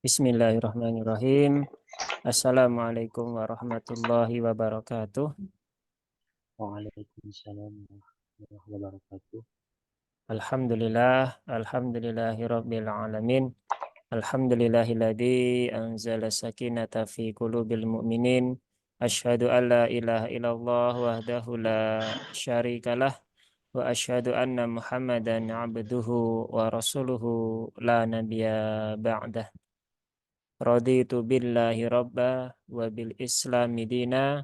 Bismillahirrahmanirrahim. Assalamualaikum warahmatullahi wabarakatuh. Waalaikumsalam warahmatullahi wabarakatuh. Alhamdulillahirabbil alamin. Alhamdulillahilladzi anzala sakinata fi qulubil mu'minin. Asyhadu an la ilaha illallah wahdahu la syarikalah wa asyhadu anna Muhammadan abduhu wa rasuluhu la nabiyya ba'dah. Raditu billahi rabba wa bil islami dina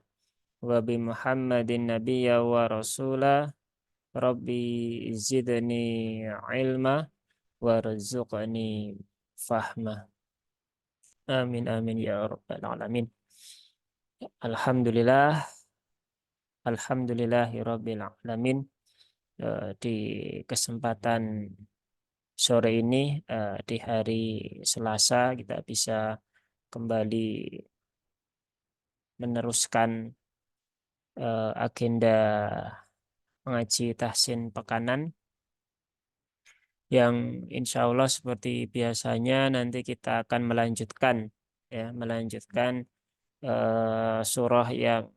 wa bi Muhammadin nabiyya wa rasula. Rabbi zidni ilma warzuqni fahma. Amin amin ya rabbal alamin. Alhamdulillah, alhamdulillahi rabbil alamin. Di kesempatan sore ini, di hari Selasa, kita bisa kembali meneruskan agenda mengaji tahsin pekanan yang insya Allah seperti biasanya nanti kita akan melanjutkan surah yang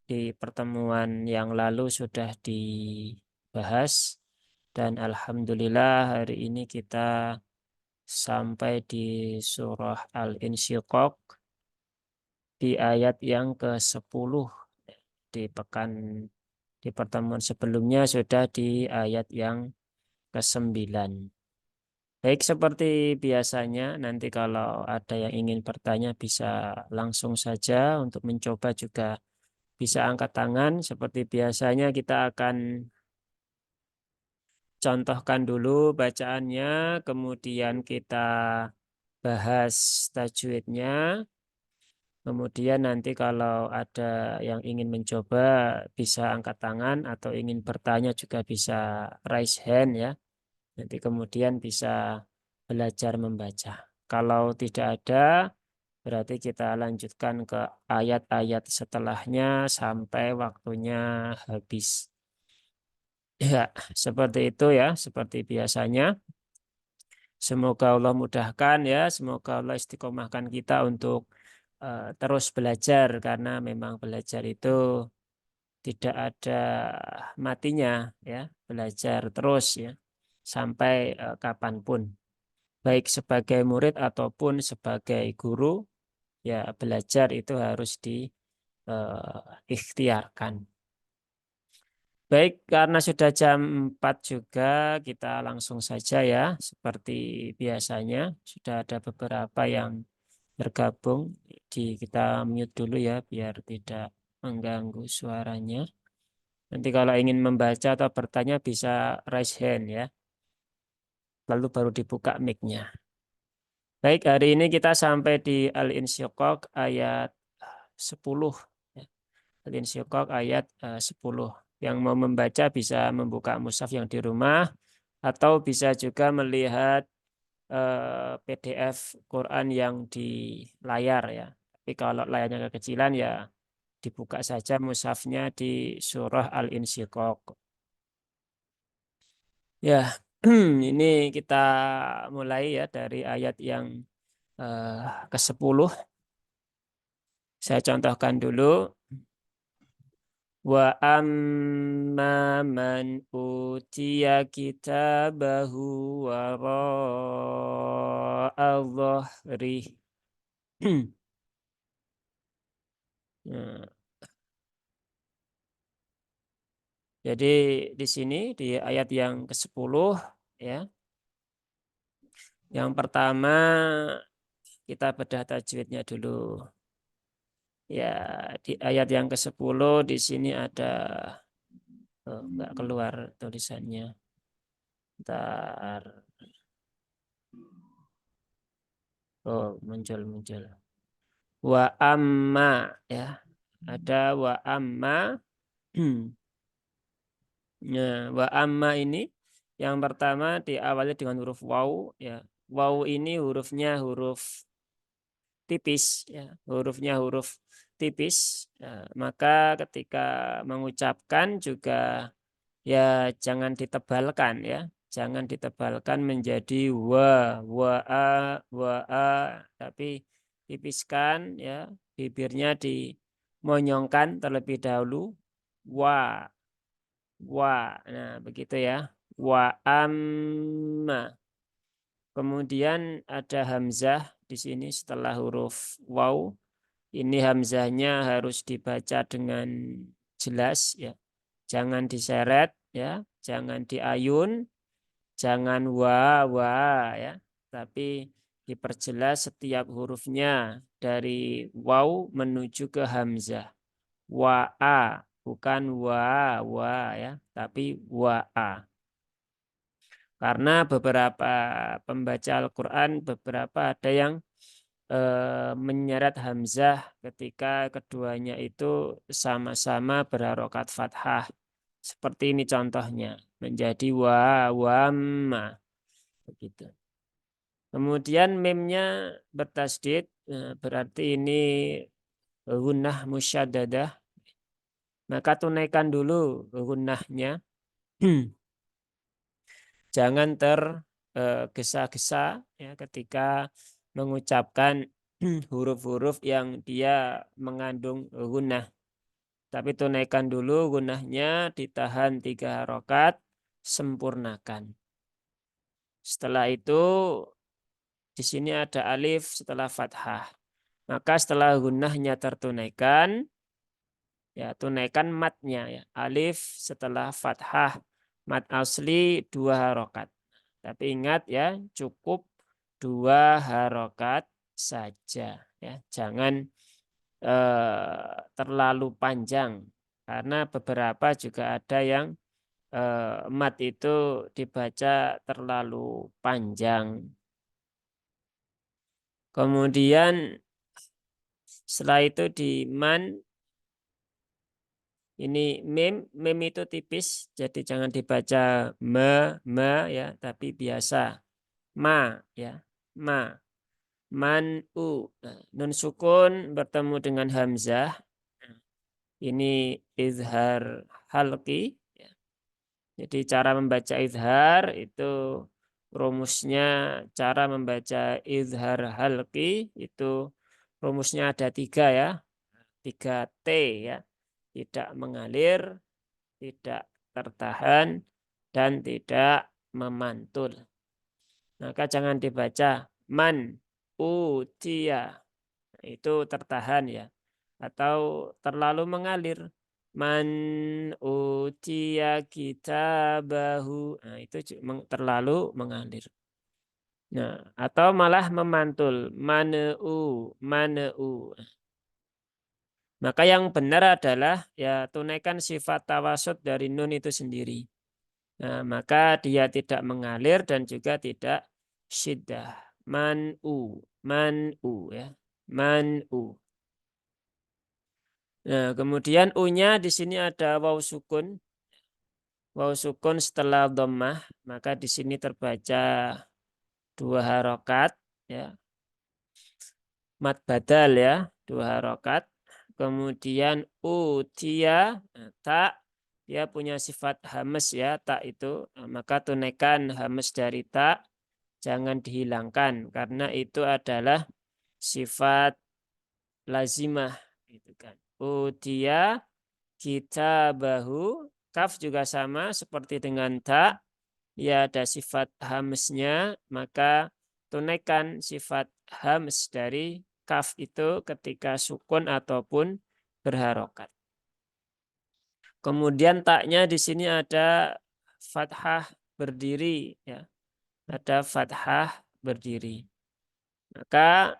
di pertemuan yang lalu sudah dibahas, dan alhamdulillah hari ini kita sampai di surah Al-Insyiqaq di ayat yang ke-10. di di pertemuan sebelumnya sudah di ayat yang ke-9. Baik, seperti biasanya, nanti kalau ada yang ingin bertanya bisa langsung saja. Untuk mencoba juga bisa angkat tangan. Seperti biasanya kita akan contohkan dulu bacaannya, kemudian kita bahas tajwidnya. Kemudian nanti kalau ada yang ingin mencoba bisa angkat tangan, atau ingin bertanya juga bisa raise hand ya. Nanti kemudian bisa belajar membaca. Kalau tidak ada, berarti kita lanjutkan ke ayat-ayat setelahnya sampai waktunya habis. Ya, seperti itu ya, seperti biasanya. Semoga Allah mudahkan ya, semoga Allah istiqomahkan kita untuk terus belajar, karena memang belajar itu tidak ada matinya ya, belajar terus ya sampai kapanpun. Baik sebagai murid ataupun sebagai guru, ya belajar itu harus diikhtiarkan. Baik, karena sudah jam 4 juga, kita langsung saja ya. Seperti biasanya, sudah ada beberapa yang bergabung. Kita mute dulu ya, biar tidak mengganggu suaranya. Nanti kalau ingin membaca atau bertanya bisa raise hand ya. Lalu baru dibuka mic-nya. Baik, hari ini kita sampai di Al-Insyiqaq ayat 10. Ya. Al-Insyiqaq ayat 10. Yang mau membaca bisa membuka mushaf yang di rumah, atau bisa juga melihat PDF Quran yang di layar ya. Tapi kalau layarnya kekecilan ya dibuka saja mushafnya di surah Al-Insyiqaq. Ya, ini kita mulai ya dari ayat yang ke-10. Saya contohkan dulu. Wa amma man utiya kitabahu wara'a dhahrih. Nah, jadi di sini di ayat yang ke-10 ya. Yang pertama kita bedah tajwidnya dulu. Ya, di ayat yang ke-10 di sini ada enggak keluar tulisannya. Ntar. Oh, muncul. Wa amma ya. Ada wa amma. Nah, wa amma ini yang pertama diawali dengan huruf waw ya. Waw ini hurufnya huruf tipis ya, hurufnya huruf tipis. Ya, maka ketika mengucapkan juga ya jangan ditebalkan ya. Jangan ditebalkan menjadi wa a, tapi tipiskan ya, bibirnya dimonyongkan terlebih dahulu. Wa, wa. Nah, begitu ya. Wa amma. Kemudian ada hamzah di sini setelah huruf waw. Ini hamzahnya harus dibaca dengan jelas ya. Jangan diseret ya, jangan diayun, jangan wa ya, tapi diperjelas setiap hurufnya dari waw menuju ke hamzah. Wa a, bukan wa ya, tapi wa a. Karena beberapa pembaca Al-Quran, beberapa ada yang menyeret hamzah ketika keduanya itu sama-sama berharokat fathah. Seperti ini contohnya, menjadi wamma. Begitu. Kemudian memnya bertasdid, berarti ini gunnah musyaddadah. Maka tunaikan dulu gunnahnya. Jangan tergesa-gesa ya, ketika mengucapkan huruf-huruf yang dia mengandung gunnah. Tapi tunaikan dulu gunnahnya, ditahan 3 harokat, sempurnakan. Setelah itu di sini ada alif setelah fathah. Maka setelah gunnahnya tertunaikan, ya tunaikan matnya ya. Alif setelah fathah, mat asli 2 harokat. Tapi ingat ya, cukup 2 harokat saja ya. Jangan terlalu panjang karena beberapa juga ada yang mat itu dibaca terlalu panjang. Kemudian setelah itu di man, ini mem itu tipis, jadi jangan dibaca me ya, tapi biasa ma ya, ma. Man u. Nah, nun sukun bertemu dengan hamzah. Ini izhar halqi. Jadi cara membaca izhar itu rumusnya, cara membaca izhar halqi itu rumusnya ada 3 ya. 3 T ya. Tidak mengalir, tidak tertahan, dan tidak memantul. Maka jangan dibaca man utia. Itu tertahan ya. Atau terlalu mengalir. Man utia kitabahu. Nah, itu terlalu mengalir. Nah, atau malah memantul. Maneu. Maka yang benar adalah ya tunaikan sifat tawasud dari nun itu sendiri. Nah, maka dia tidak mengalir dan juga tidak syiddah. Man'u ya. Man'u. Nah, kemudian u-nya di sini ada waw sukun. Waw sukun setelah dhammah, maka di sini terbaca 2 harokat ya. Mat badal ya, 2 harokat. Kemudian utia, tak, dia punya sifat hames ya, tak itu. Nah, maka tunaikan hames dari tak, jangan dihilangkan karena itu adalah sifat lazimah gitu kan. Utia kitabahu, kaf juga sama seperti dengan tak, ya ada sifat hamesnya, maka tunaikan sifat hames dari kaf itu ketika sukun ataupun berharokat. Kemudian taknya di sini ada fathah berdiri ya. Ada fathah berdiri. Maka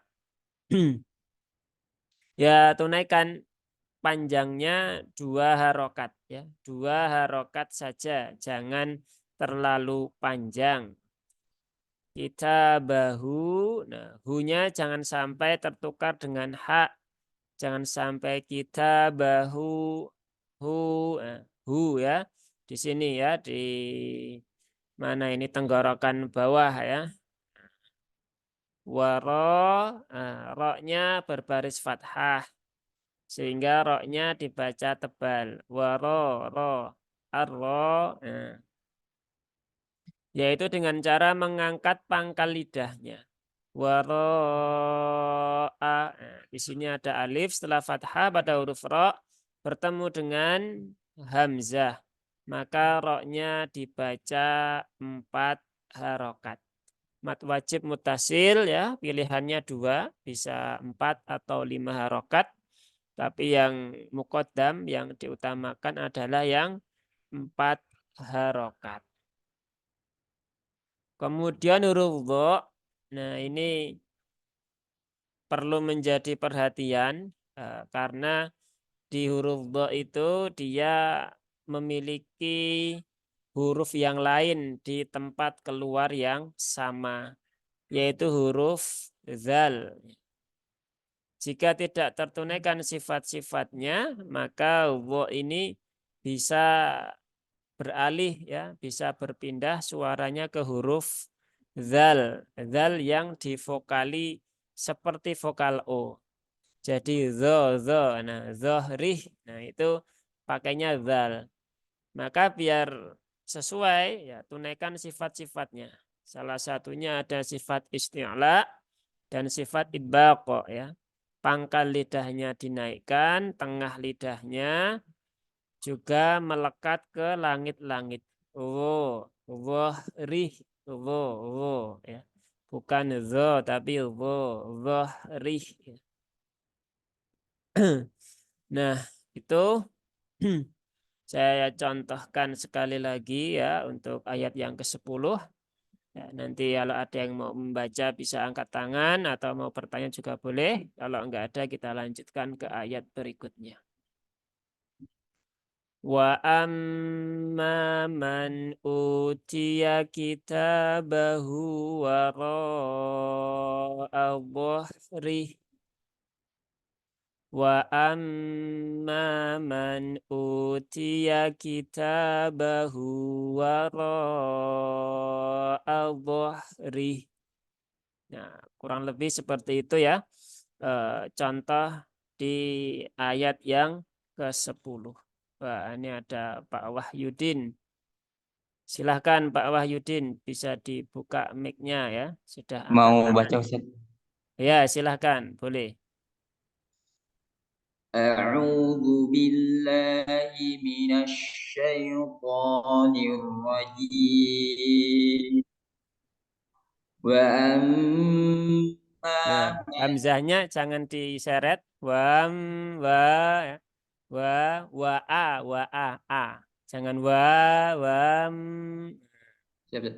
ya tunaikan panjangnya 2 harokat ya. 2 harokat saja, jangan terlalu panjang. Kitabahu, nah hu-nya jangan sampai tertukar dengan ha. Jangan sampai kitabahu, hu, nah, hu ya. Di sini ya, di mana ini tenggorokan bawah ya. Waro, nah, ro-nya berbaris fathah. Sehingga ro-nya dibaca tebal. Waro, ro, arro. Nah. yaitu dengan cara mengangkat pangkal lidahnya. Waro'a. Nah, di sini ada alif setelah fathah pada huruf ro bertemu dengan hamzah. Maka roknya dibaca 4 harokat. Mat wajib mutasil ya, pilihannya 2, bisa 4 atau 5 harokat. Tapi yang muqaddam yang diutamakan adalah yang 4 harokat. Kemudian huruf dha. Nah, ini perlu menjadi perhatian karena di huruf dha itu dia memiliki huruf yang lain di tempat keluar yang sama, yaitu huruf zal. Jika tidak tertunaikan sifat-sifatnya, maka dha ini bisa beralih ya, bisa berpindah suaranya ke huruf zal. Zal yang divokali seperti vokal O. Jadi zo. Nah, zohrih. Nah, itu pakainya zal. Maka biar sesuai ya tunaikan sifat-sifatnya. Salah satunya ada sifat isti'la dan sifat idbaq ya. Pangkal lidahnya dinaikkan, tengah lidahnya juga melekat ke langit-langit. Wo, rih, wo ya. Bukan zo tapi rih. Ya. Nah, itu saya contohkan sekali lagi ya untuk ayat yang ke-10. Ya, nanti kalau ada yang mau membaca bisa angkat tangan atau mau bertanya juga boleh. Kalau enggak ada kita lanjutkan ke ayat berikutnya. Wa amma man utiya kitabahu wara'a dhahri. Wa amma man utiya kitabahu wara'a dhahri. Nah, kurang lebih seperti itu ya. Contoh di ayat yang ke-10. Wah, ini ada Pak Wahyudin. Silahkan Pak Wahyudin, bisa dibuka mic-nya ya. Sudah angkat Mau tangan. baca Ustaz? Ya, silahkan. Boleh. A'udzu billahi minasy syaithanir rajim. Wa amma Nah, hamzahnya jangan diseret. Wa, ya. Wa, a. Jangan wam. siapa?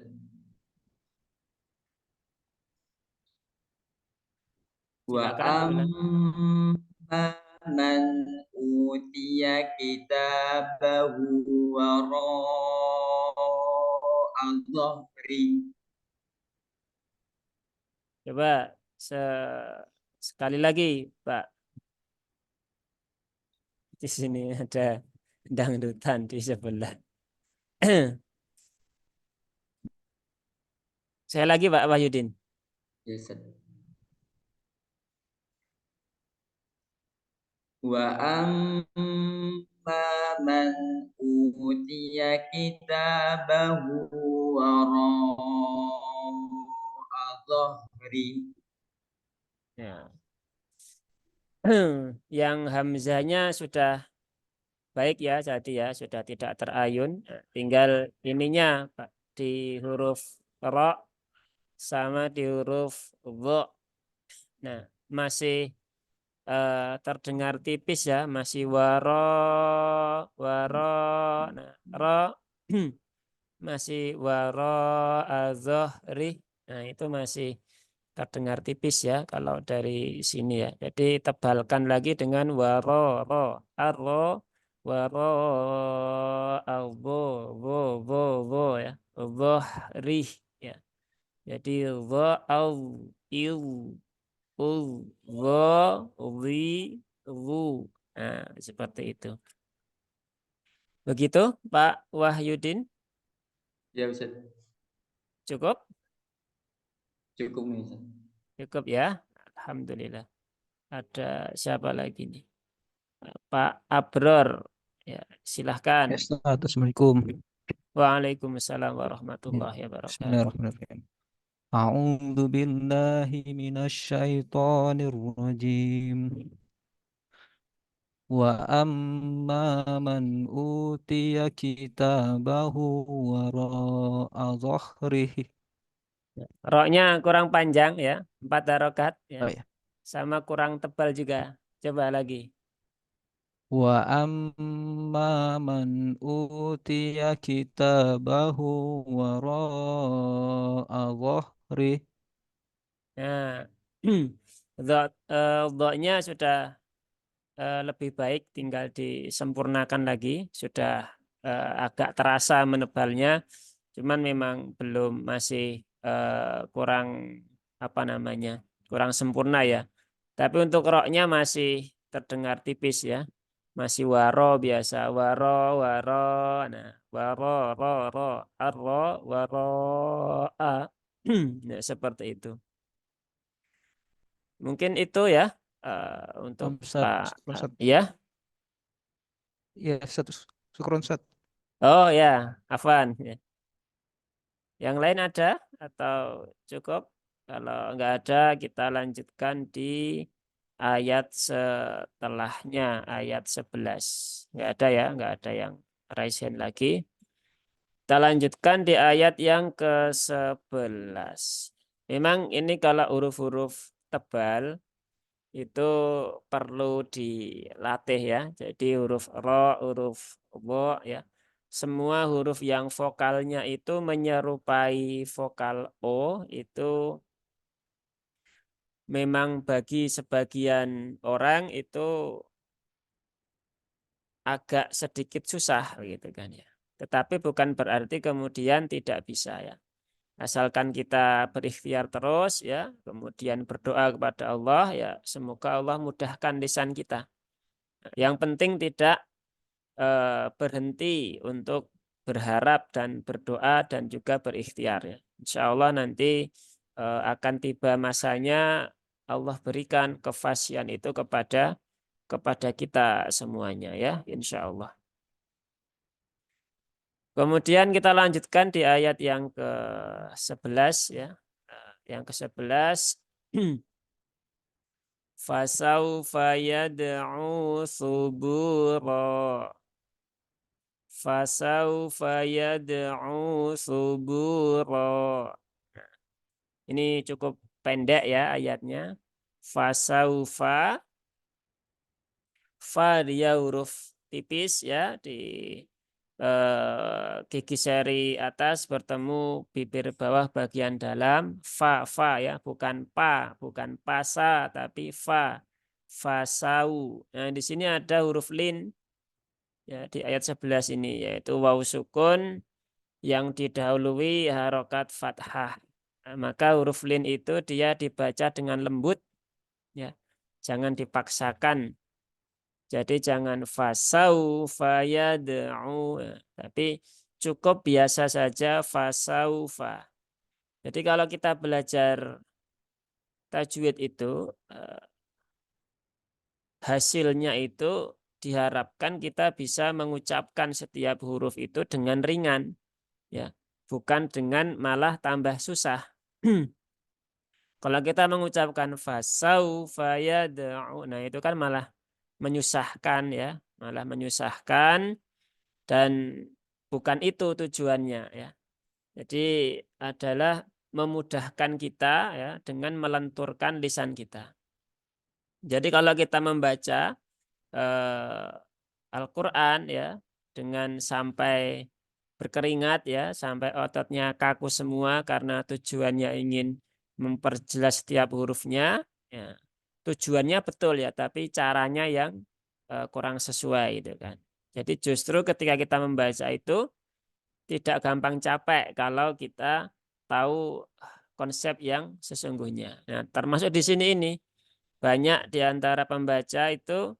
Wa Silakan diulang. amma man utiya kitabahu wara'a dhahri. Coba sekali lagi, Pak. Di sini ada dangdutan di sebelah. Saya lagi Pak Wahyudin. Ya, Ustaz. Wa amma man utiya kitabahu wara'a dhahri. Ya. Yang hamzahnya sudah baik ya, jadi ya sudah tidak terayun. Nah, tinggal ininya Pak di huruf ro sama di huruf dha. Nah, masih terdengar tipis ya, masih waro. Nah, ro masih waro azohri. Nah, itu masih terdengar tipis ya kalau dari sini ya. Jadi tebalkan lagi dengan ro, arro, waro, albo, wo ya. Zohrih ya. Jadi zo, au, il, ul, ri, ru. Nah, seperti itu. Begitu Pak Wahyudin, Ya, Ustaz. cukup? Cukup nih, Ustaz. Cukup ya. Alhamdulillah. Ada siapa lagi nih? Pak Abror. Ya, silahkan. Ya, Ustaz. Assalamualaikum. Waalaikumsalam warahmatullahi wabarakatuh. Bismillahirrahmanirrahim. A'udzu billahi minasyaitonir rajim. Wa amma man utiya kitabahu wara'a dhahrihi. Roknya kurang panjang ya, 4 harokat Oh ya, ya. sama kurang tebal juga. Coba lagi. Wa amma man utiya kitabahu wara'a dhahrihi. Nah, dotnya sudah lebih baik, tinggal disempurnakan lagi. Sudah agak terasa menebalnya, cuman memang belum, masih kurang apa namanya, kurang sempurna ya. Tapi untuk roknya masih terdengar tipis ya, masih waro biasa, waro waro. Nah, waro ro ro arro waro a. Nah, seperti itu. Mungkin itu ya untuk Ustaz, Pak. syukron, Ustaz. Ya. Ya, satu syukron, Ustaz. Oh ya, Afwan. Ya. Yang lain ada atau cukup? Kalau nggak ada, kita lanjutkan di ayat setelahnya, ayat 11. Nggak ada ya, nggak ada yang raise hand lagi. Kita lanjutkan di ayat yang ke-11. Memang ini kalau huruf-huruf tebal itu perlu dilatih ya. Jadi huruf ro, huruf wo ya. Semua huruf yang vokalnya itu menyerupai vokal O itu memang bagi sebagian orang itu agak sedikit susah gitu kan ya. Tetapi bukan berarti kemudian tidak bisa ya. Asalkan kita berikhtiar terus ya, kemudian berdoa kepada Allah ya, semoga Allah mudahkan lisan kita. Yang penting tidak berhenti untuk berharap dan berdoa dan juga berikhtiar ya. Insya Allah nanti akan tiba masanya Allah berikan kefasihan itu kepada kita semuanya ya, insya Allah. Kemudian kita lanjutkan di ayat yang ke-11 ya. Yang ke-11 fasaufa yad'u subura. Fasaufa yad'u subura. Ini cukup pendek ya ayatnya. Fasaufa, fa dia huruf tipis ya di gigi seri atas bertemu bibir bawah bagian dalam, fa ya, bukan pa, bukan pasa tapi fa, fasau. Nah di sini ada huruf lin ya di ayat 11 ini, yaitu waw sukun yang didahului harokat fathah. Nah, maka huruf lin itu dia dibaca dengan lembut ya, jangan dipaksakan. Jadi jangan fasau fayad'u, tapi cukup biasa saja fasaufa. Jadi kalau kita belajar tajwid itu hasilnya itu diharapkan kita bisa mengucapkan setiap huruf itu dengan ringan ya, bukan dengan malah tambah susah. Kalau kita mengucapkan fasaufa yad'u, nah itu kan malah menyusahkan ya, malah menyusahkan, dan bukan itu tujuannya ya. Jadi adalah memudahkan kita ya dengan melenturkan lisan kita. Jadi kalau kita membaca Al-Quran ya dengan sampai berkeringat ya, sampai ototnya kaku semua karena tujuannya ingin memperjelas setiap hurufnya ya. Tujuannya betul ya, tapi caranya yang kurang sesuai gitu kan. Jadi justru ketika kita membaca itu tidak gampang capek kalau kita tahu konsep yang sesungguhnya. Nah, termasuk di sini ini banyak di antara pembaca itu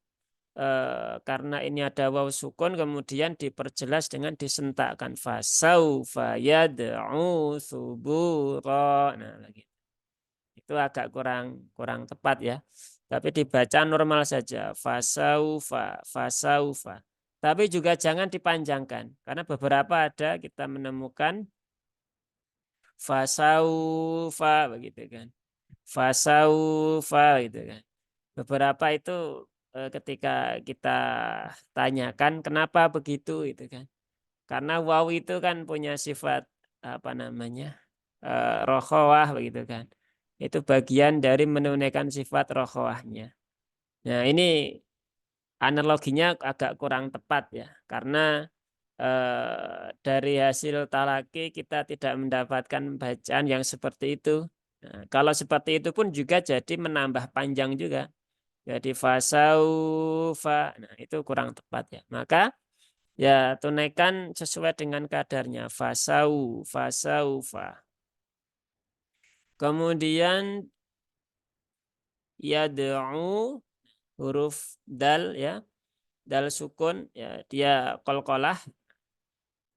karena ini ada waw sukun kemudian diperjelas dengan disentakkan fasaufa yad'u subura. Nah, lagi. Itu agak kurang kurang tepat ya. Tapi dibaca normal saja. Fasaufa, fasaufa. Tapi juga jangan dipanjangkan. Karena beberapa ada kita menemukan fasaufa begitu kan. Fasaufa gitu kan. Beberapa itu ketika kita tanyakan kenapa begitu itu kan. Karena waw itu kan punya sifat apa namanya? Rokhawah begitu kan. Itu bagian dari menunaikan sifat rokhawahnya. Nah, ini analoginya agak kurang tepat ya. Karena dari hasil talaki kita tidak mendapatkan bacaan yang seperti itu. Nah, kalau seperti itu pun juga jadi menambah panjang juga. Jadi fasaufa, nah itu kurang tepat ya. Maka ya tunaikan sesuai dengan kadarnya. Fasaufa. Kemudian yad'u huruf dal ya. Dal sukun ya dia qalqalah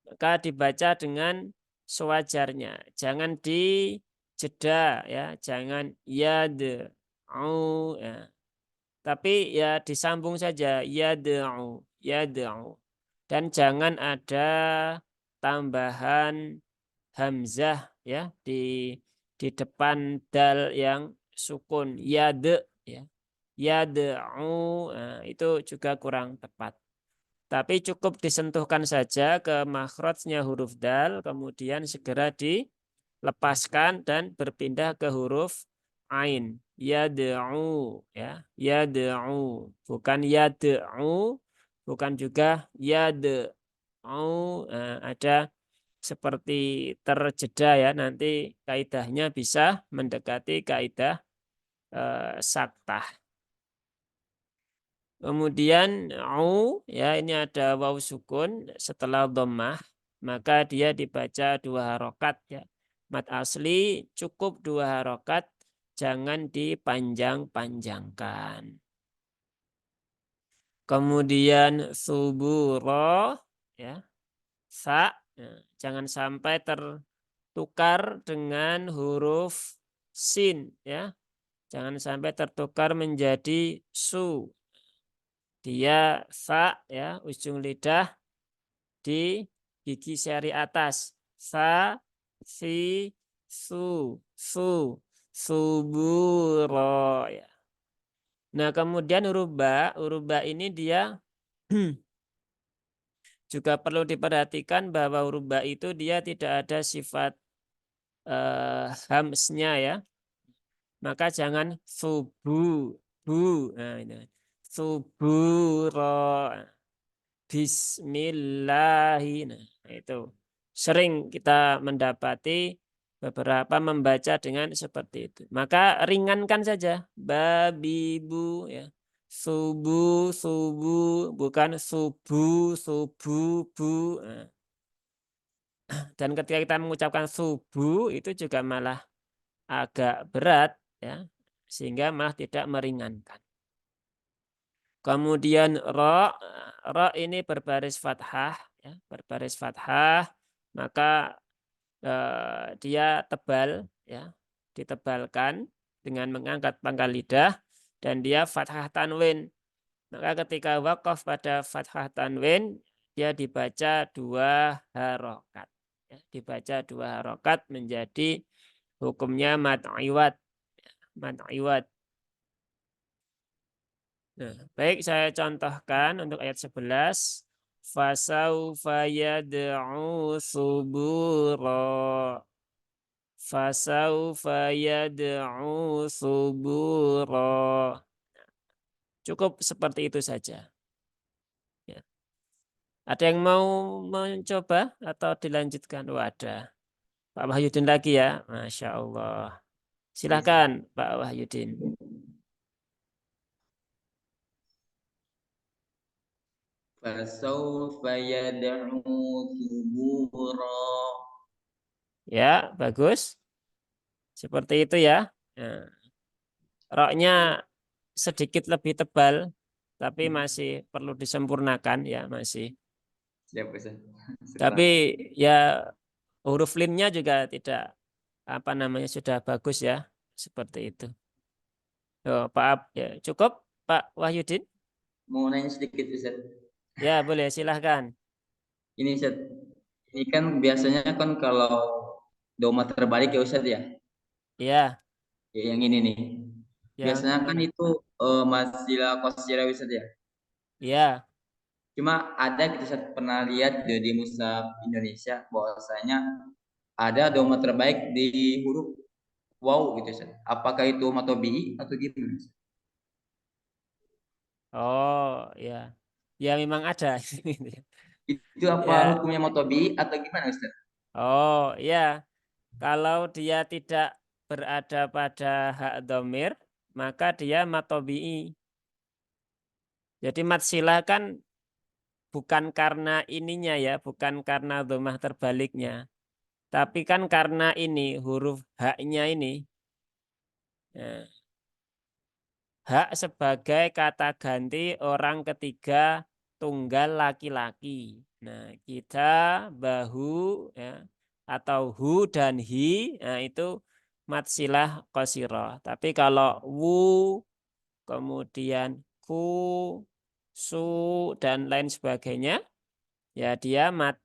maka dibaca dengan sewajarnya. Jangan dijeda ya, jangan yad'u ya. Tapi ya disambung saja yad'u, yad'u. Dan jangan ada tambahan hamzah ya di depan dal yang sukun yad ya. Yad'u nah, itu juga kurang tepat. Tapi cukup disentuhkan saja ke makhrajnya huruf dal, kemudian segera dilepaskan dan berpindah ke huruf ain. Yad'u, ya, yad'u, bukan yad'u, bukan juga yad'u. Ada seperti terjeda ya, nanti kaidahnya bisa mendekati kaidah saktah. Kemudian ya ini ada waw sukun setelah dhammah maka dia dibaca 2 harokat ya. Mad asli cukup 2 harokat jangan dipanjang-panjangkan. Kemudian suburo ya. Sa ya, jangan sampai tertukar dengan huruf sin ya. Jangan sampai tertukar menjadi su. Dia sa ya ujung lidah di gigi seri atas sa si suburo ya. Nah kemudian huruf ba ini dia juga perlu diperhatikan bahwa huruf ba itu dia tidak ada sifat hamsnya ya. Maka jangan bu nah ini suburo bismillahi nah itu sering kita mendapati beberapa membaca dengan seperti itu maka ringankan saja babibu ya subuh bukan subuh bu nah. Dan ketika kita mengucapkan subuh itu juga malah agak berat ya sehingga malah tidak meringankan. Kemudian ro ini berbaris fathah ya, berbaris fathah maka dia tebal ya, ditebalkan dengan mengangkat pangkal lidah dan dia fathah tanwin. Maka ketika waqaf pada fathah tanwin dia dibaca 2 harokat. Ya, dibaca 2 harokat menjadi hukumnya mad iwad. Mad iwad. Nah, baik saya contohkan untuk ayat 11. Fasaufa yad'u subura. Fasaufa yad'u subura. Cukup seperti itu saja. Ya. Ada yang mau mencoba atau dilanjutkan? Oh, ada. Pak Wahyudin lagi ya. Masya Allah. Silakan Pak Wahyudin. Fasawfa yad'u subura. Ya, bagus. Seperti itu ya. Nah, roknya sedikit lebih tebal, tapi masih perlu disempurnakan ya masih. Siap Ustaz. Tapi Syukran. ya huruf linnya juga tidak apa namanya sudah bagus ya seperti itu. Oh, Pak ya, cukup Pak Wahyudin. Mau nanya sedikit Ustaz. Ya, boleh silahkan. Ini Ustaz. Ini kan biasanya kan kalau doma terbalik ya Ustaz ya. Ya, Ya, yang ini nih. yang Biasanya kan mana? itu masilah qasirah Ustaz ya. Ya. Cuma ada kita pernah lihat di Mushaf Indonesia bahwasanya ada doma terbaik di huruf waw gitu Ustaz. Apakah itu matobi atau gimana Ustaz? Oh, ya. Ya memang ada. Itu apa Ya. hukumnya matobi atau gimana Ustaz? Oh, ya. Kalau dia tidak berada pada hak domir, maka dia matobi'i. Jadi mat silah kan bukan karena ininya ya, bukan karena domah terbaliknya. Tapi kan karena ini huruf haknya ini. Nah, hak sebagai kata ganti orang ketiga tunggal laki-laki. Nah, kita bahu ya, atau hu dan hi, nah itu mat silah qasirah. Tapi kalau wu, kemudian ku, su, dan lain sebagainya, ya dia mat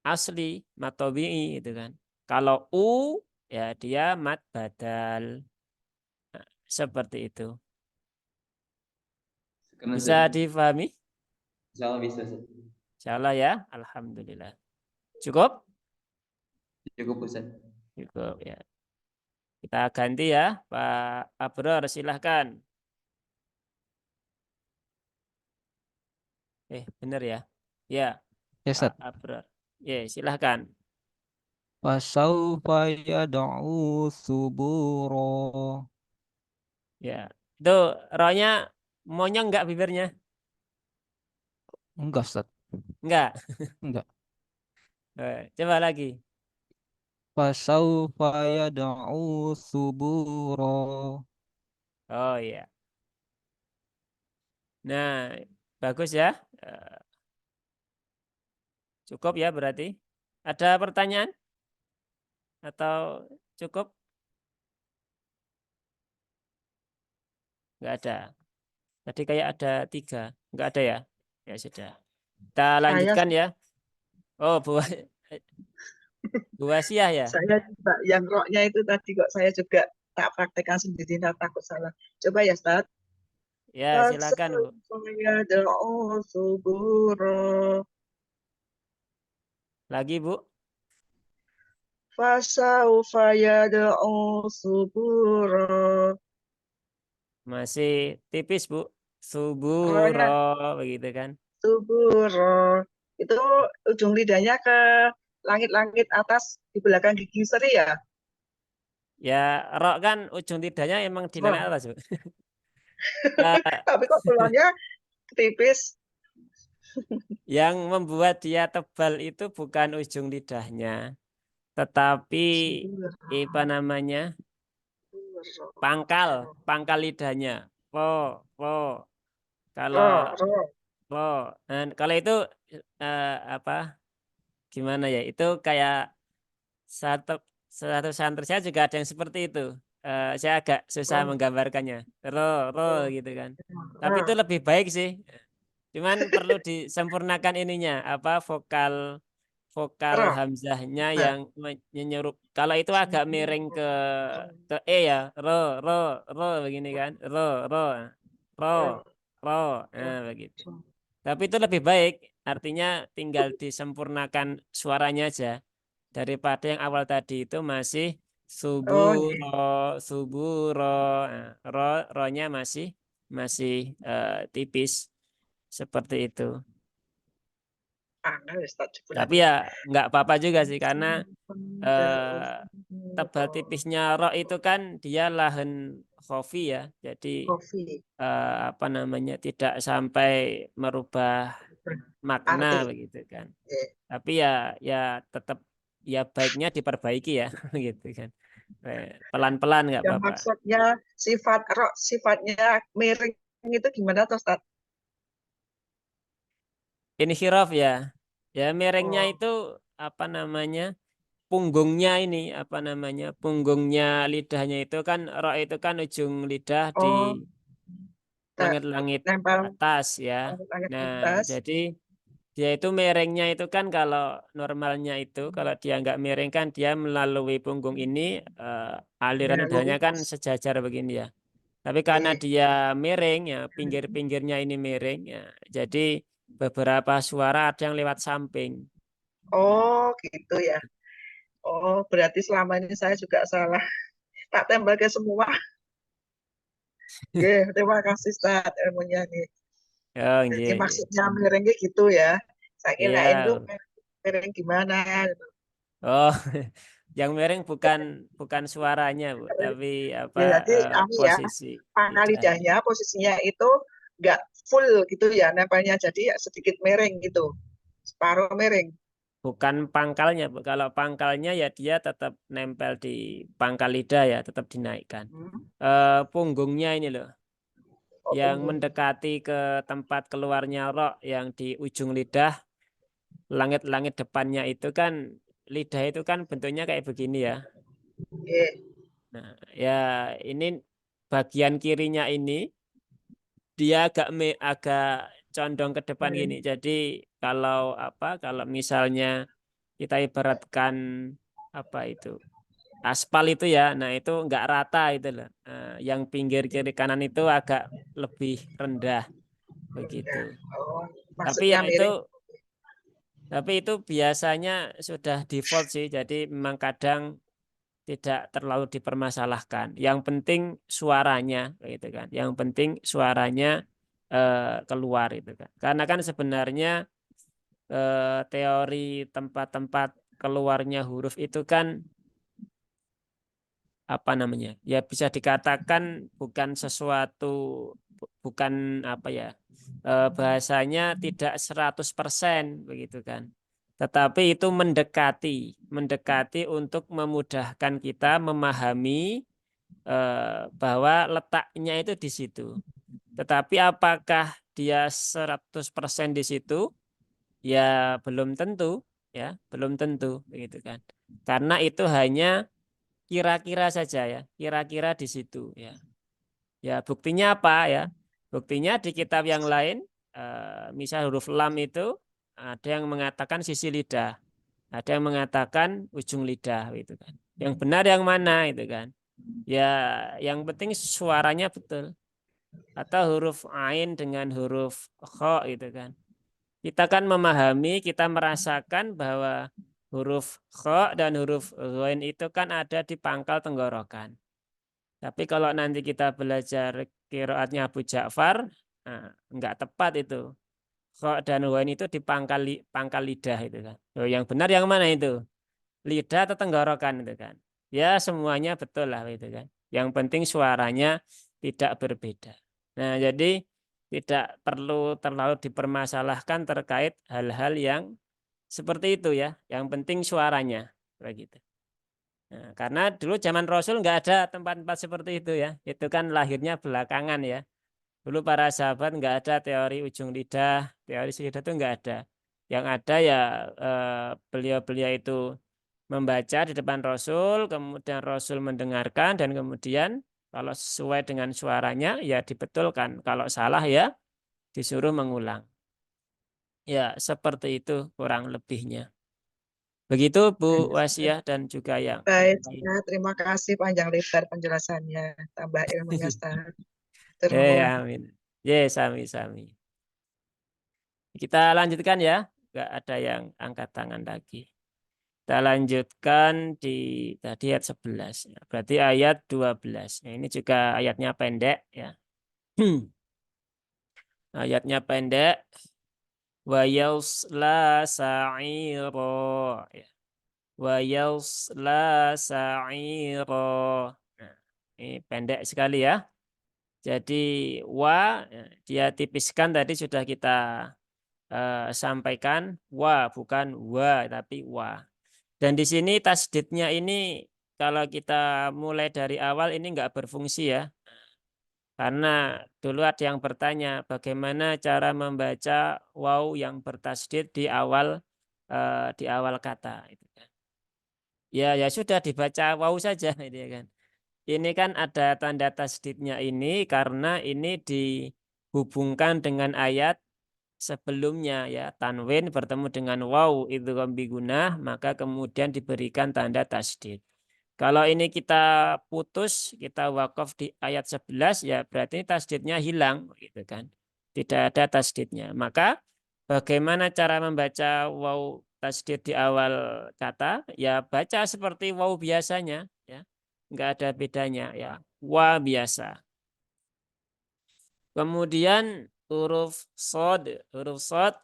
asli, mat tabi'i gitu kan. Kalau u, ya dia mat badal. Nah, seperti itu. Karena Bisa Ustaz, difahami? insyaallah bisa Ustaz. Insyaallah ya. Alhamdulillah. Cukup? Cukup Ustaz. Cukup ya. Kita ganti ya, Pak Abror, silahkan. Benar ya? Ya, Ya, Pak Ustaz. Abror. Ya, silahkan. Fasaufa yad'u subura. Ya, itu rohnya monyong nggak bibirnya? Enggak, Ustaz. Enggak. Enggak. Coba lagi. Fasaufa yad'u subura. Oh iya. Nah, bagus ya. Eh, Cukup ya berarti. Ada pertanyaan atau cukup? Nggak ada. Tadi kayak ada 3. Nggak ada ya? Ya sudah. Kita Saya lanjutkan ya. Oh, Bu Asia ya? saya juga yang roknya itu tadi kok saya juga tak praktekkan sendiri, tak takut salah. Coba ya, Ustaz. Ya, silakan, Bu. Fasawfa yad'u subura. Lagi, Bu. Fasawfa yad'u subura. Masih tipis, Bu. Suburo, Ronya begitu kan? subura. Itu ujung lidahnya ke langit-langit atas di belakang gigi seri ya? Ya, rok kan ujung lidahnya emang di Ro. langit atas, Bu. Eh, Tapi kok keluarnya tipis? yang membuat dia tebal itu bukan ujung lidahnya, tetapi Subura. apa namanya? Subura. Pangkal lidahnya. Po, po. Kalau Ro, ro. po, dan kalau itu apa? Gimana ya? Itu kayak satu satu santri saya juga ada yang seperti itu. Saya agak susah Ro, menggambarkannya. Ro, ro ro, gitu kan. Tapi itu ro. lebih baik sih. Cuman perlu disempurnakan ininya, apa vokal Ro. hamzahnya Nah, yang menyerup. Kalau itu agak miring ke e ya, ro, ro, ro begini kan, ro, ro, ro, ro, ro, begitu. ro. Tapi itu lebih baik, artinya tinggal disempurnakan suaranya aja daripada yang awal tadi itu masih Oh, suburo, iya. suburo, nah, ro-nya masih tipis seperti itu. Angel Ustaz Tapi sebenarnya. ya nggak apa-apa juga sih karena tebal tipisnya ro itu kan dia lahan khofi ya, jadi Kopi. apa namanya tidak sampai merubah makna Arti. begitu kan. Eh, Tapi ya ya tetap ya baiknya diperbaiki ya gitu kan. Pelan-pelan nggak yang apa-apa. maksudnya sifat roh, sifatnya miring itu gimana tuh, Ustaz? Ini khiraf ya. Ya miringnya Oh, itu apa namanya? Punggungnya ini apa namanya? Punggungnya lidahnya itu kan ro itu kan ujung lidah di oh, langit-langit nempel atas ya. langit-langit Nah, atas. jadi dia itu miringnya itu kan kalau normalnya itu kalau dia nggak miring kan dia melalui punggung ini aliran Ya, udaranya kan lurus. sejajar begini ya. Tapi karena Oke. dia miring ya, pinggir-pinggirnya ini miring ya. Jadi beberapa suara ada yang lewat samping. Oh, gitu ya. Oh, berarti selama ini saya juga salah. Tak tempel ke semua. Oke, terima kasih Ustaz ilmunya nih. Oh, Jadi iya, iya. maksudnya miringnya gitu ya. Saya kirain tuh Iya. miring gimana gitu. Oh, yang miring bukan bukan suaranya, Bu, tapi apa Ya, jadi ya, posisi pangkal lidahnya. lidahnya posisinya itu nggak full gitu ya nempelnya, jadi ya sedikit miring gitu, separuh miring. Bukan pangkalnya, Bu. Kalau pangkalnya ya dia tetap nempel di pangkal lidah ya, tetap dinaikkan. Hmm. Punggungnya ini loh, Oh, yang punggung. mendekati ke tempat keluarnya rok yang di ujung lidah, langit-langit depannya itu kan lidah itu kan bentuknya kayak begini ya. Oke. Nah, ya ini bagian kirinya ini dia agak condong ke depan gini. Hmm. Jadi kalau kalau misalnya kita ibaratkan apa itu aspal itu ya, nah itu nggak rata itu loh. Yang pinggir kiri kanan itu agak lebih rendah begitu. Ya. Oh, Tapi maksudnya ya itu miring. biasanya sudah default sih. Jadi memang kadang tidak terlalu dipermasalahkan. Yang penting suaranya gitu kan. Yang penting suaranya keluar itu kan. Karena kan sebenarnya teori tempat-tempat keluarnya huruf itu kan apa namanya? Ya bisa dikatakan bukan sesuatu bukan apa ya? Bahasanya tidak 100% begitu kan. Tetapi itu mendekati untuk memudahkan kita memahami bahwa letaknya itu di situ. Tetapi apakah dia 100% di situ? Ya belum tentu, ya belum tentu begitu kan. Karena itu hanya kira-kira saja ya, kira-kira di situ ya. Ya buktinya apa ya? Buktinya di kitab yang lain, misal huruf lam itu ada yang mengatakan sisi lidah, ada yang mengatakan ujung lidah gitu kan. Yang benar yang mana itu kan? Ya yang penting suaranya betul. Atau huruf ain dengan huruf kho gitu kan. Kita kan memahami, kita merasakan bahwa huruf kho dan huruf ghain itu kan ada di pangkal tenggorokan. Tapi kalau nanti kita belajar qiraatnya Abu Ja'far, nah, enggak tepat itu. Kho dan ghain itu di pangkal lidah itu kan. Loh, yang benar yang mana itu? Lidah atau tenggorokan itu kan. Ya semuanya betul lah itu kan. Yang penting suaranya tidak berbeda. Nah, jadi tidak perlu terlalu dipermasalahkan terkait hal-hal yang seperti itu ya. Yang penting suaranya begitu. Nah, karena dulu zaman Rasul nggak ada tempat-tempat seperti itu ya. Itu kan lahirnya belakangan ya. Dulu para sahabat nggak ada teori ujung lidah, teori lidah itu nggak ada. Yang ada ya beliau-beliau itu membaca di depan Rasul, kemudian Rasul mendengarkan dan kemudian kalau sesuai dengan suaranya ya dibetulkan. Kalau salah ya disuruh mengulang. Ya, seperti itu kurang lebihnya. Begitu Bu Wasiah dan juga yang Baik, lain. ya, terima kasih panjang lebar penjelasannya, tambah ilmunya Ustaz. Terus. Amin. Sami-sami. Kita lanjutkan ya. Nggak ada yang angkat tangan lagi. Kita lanjutkan di tadi ayat 11. Berarti ayat 12. Nah, ini juga ayatnya pendek ya. Ayatnya pendek. Wa yausla sa'iro. Ya. Wa yausla sa'iro. Nah, ini pendek sekali ya. Jadi ya, dia tipiskan tadi sudah kita sampaikan bukan wa tapi wa. Dan di sini tasdidnya ini kalau kita mulai dari awal ini nggak berfungsi ya. Karena dulu ada yang bertanya bagaimana cara membaca waw yang bertasdid di awal kata. Ya ya sudah dibaca waw saja gitu ya kan. Ini kan ada tanda tasdidnya ini karena ini hubungkan dengan ayat sebelumnya ya, tanwin bertemu dengan waw idgham bigunah, maka kemudian diberikan tanda tasdid. Kalau ini kita putus, kita wakaf di ayat 11 ya berarti tasdidnya hilang gitu kan. Tidak ada tasdidnya. Maka bagaimana cara membaca waw tasdid di awal kata? Ya baca seperti waw biasanya ya. Enggak ada bedanya ya. Wa biasa. Kemudian huruf sod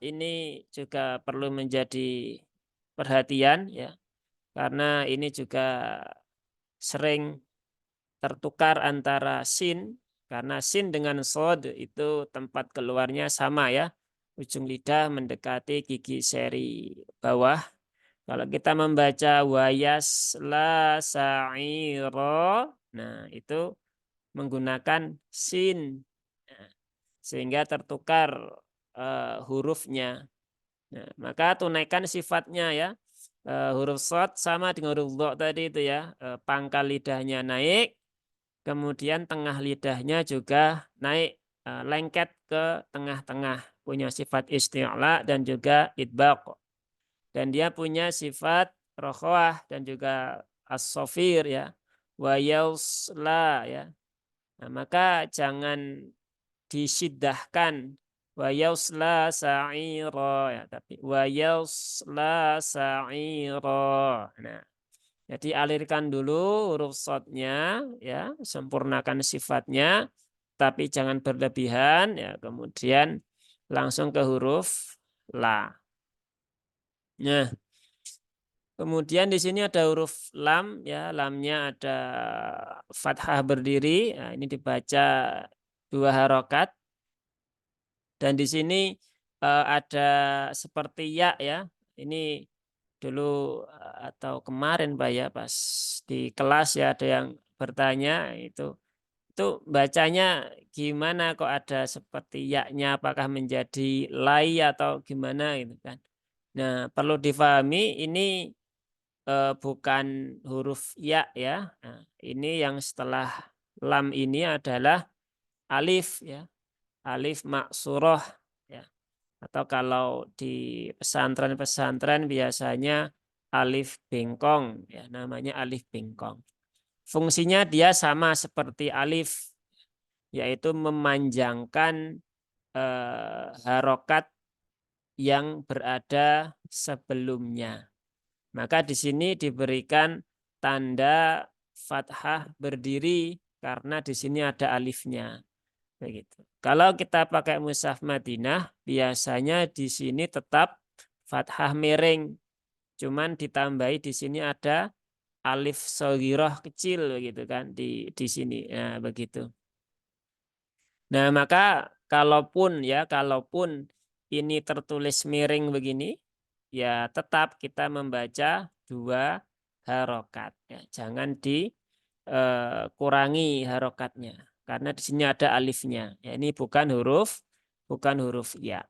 ini juga perlu menjadi perhatian ya, karena ini juga sering tertukar antara sin, karena sin dengan sod itu tempat keluarnya sama ya, ujung lidah mendekati gigi seri bawah. Kalau kita membaca wayas la sa'iro, nah itu menggunakan sin. Nah, sehingga tertukar hurufnya. Nah, maka tunaikan sifatnya ya. Huruf shad sama dengan huruf dha tadi itu ya. Pangkal lidahnya naik, kemudian tengah lidahnya juga naik, lengket ke tengah-tengah. Punya sifat isti'la dan juga idbaq. Dan dia punya sifat rokhwah dan juga as-safir ya. Wa yausla ya. Nah, maka jangan disiddahkan wa yausla sa'ira ya, tapi wa yausla sa'ira. Nah, jadi alirkan dulu huruf shadnya ya, sempurnakan sifatnya tapi jangan berlebihan ya, kemudian langsung ke huruf la. Nah, kemudian di sini ada huruf lam ya, lamnya ada fathah berdiri. Nah, ini dibaca 2 harokat. Dan di sini ada seperti ya ya. Ini dulu atau kemarin Pak ya pas di kelas ya ada yang bertanya itu bacanya gimana kok ada seperti ya-nya, apakah menjadi lai atau gimana gitu kan. Nah, perlu difahami ini bukan huruf ya ya. Nah, ini yang setelah lam ini adalah alif ya. Alif maksurah ya. Atau kalau di pesantren-pesantren biasanya alif bengkong ya, namanya alif bengkong. Fungsinya dia sama seperti alif, yaitu memanjangkan harokat yang berada sebelumnya. Maka di sini diberikan tanda fathah berdiri karena di sini ada alifnya. Begitu. Kalau kita pakai mushaf Madinah, biasanya di sini tetap fathah miring. Cuman ditambahi di sini ada alif shaghirah kecil begitu kan di sini. Nah, begitu. Nah, maka kalaupun ini tertulis miring begini, ya tetap kita membaca 2 harokat ya. Jangan dikurangi harokatnya karena di sini ada alifnya. Ya, ini bukan huruf ya.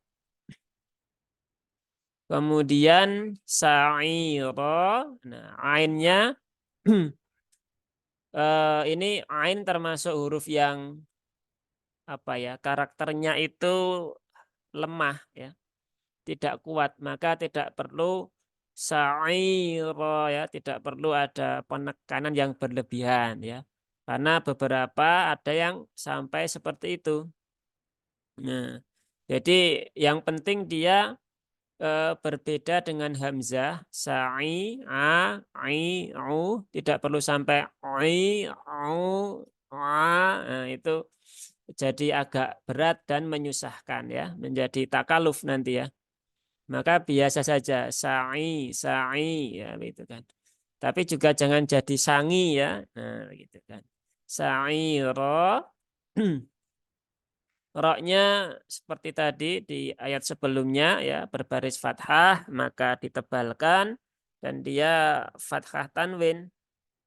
Kemudian sa'ira. Nah, ainnya ini ain termasuk huruf yang apa ya? Karakternya itu lemah ya. Tidak kuat, maka tidak perlu sa'ira ya, tidak perlu ada penekanan yang berlebihan ya. Karena beberapa ada yang sampai seperti itu. Nah, jadi yang penting dia berbeda dengan hamzah, sa'i, a, i, u, tidak perlu sampai i, u, a. Nah, itu jadi agak berat dan menyusahkan ya, menjadi takaluf nanti ya. Maka biasa saja sa'i ya gitu kan. Tapi juga jangan jadi sangi ya. Nah, gitu kan. Sa'ira. Roknya seperti tadi di ayat sebelumnya ya berbaris fathah maka ditebalkan dan dia fathah tanwin.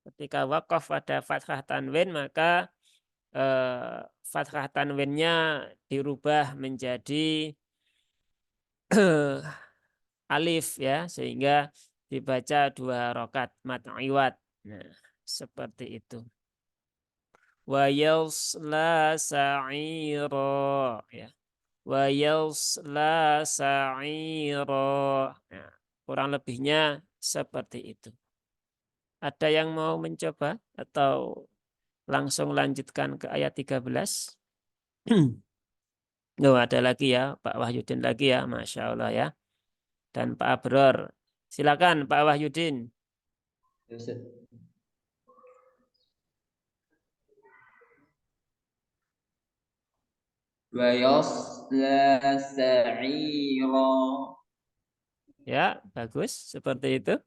Ketika wakaf pada fathah tanwin maka fathah tanwinnya dirubah menjadi alif ya sehingga dibaca 2 harokat mad iwad. Nah, seperti itu. Wa yasla sa'ira. Ya. Wa yasla sa'ira. Nah, kurang lebihnya seperti itu. Ada yang mau mencoba atau langsung lanjutkan ke ayat 13? Oh, ada lagi ya, Pak Wahyudin lagi ya, Masya Allah ya. Dan Pak Abror. Silakan Pak Wahyudin. Ya, Ustaz. Wa yasla sa'ira. Ya, bagus. Seperti itu.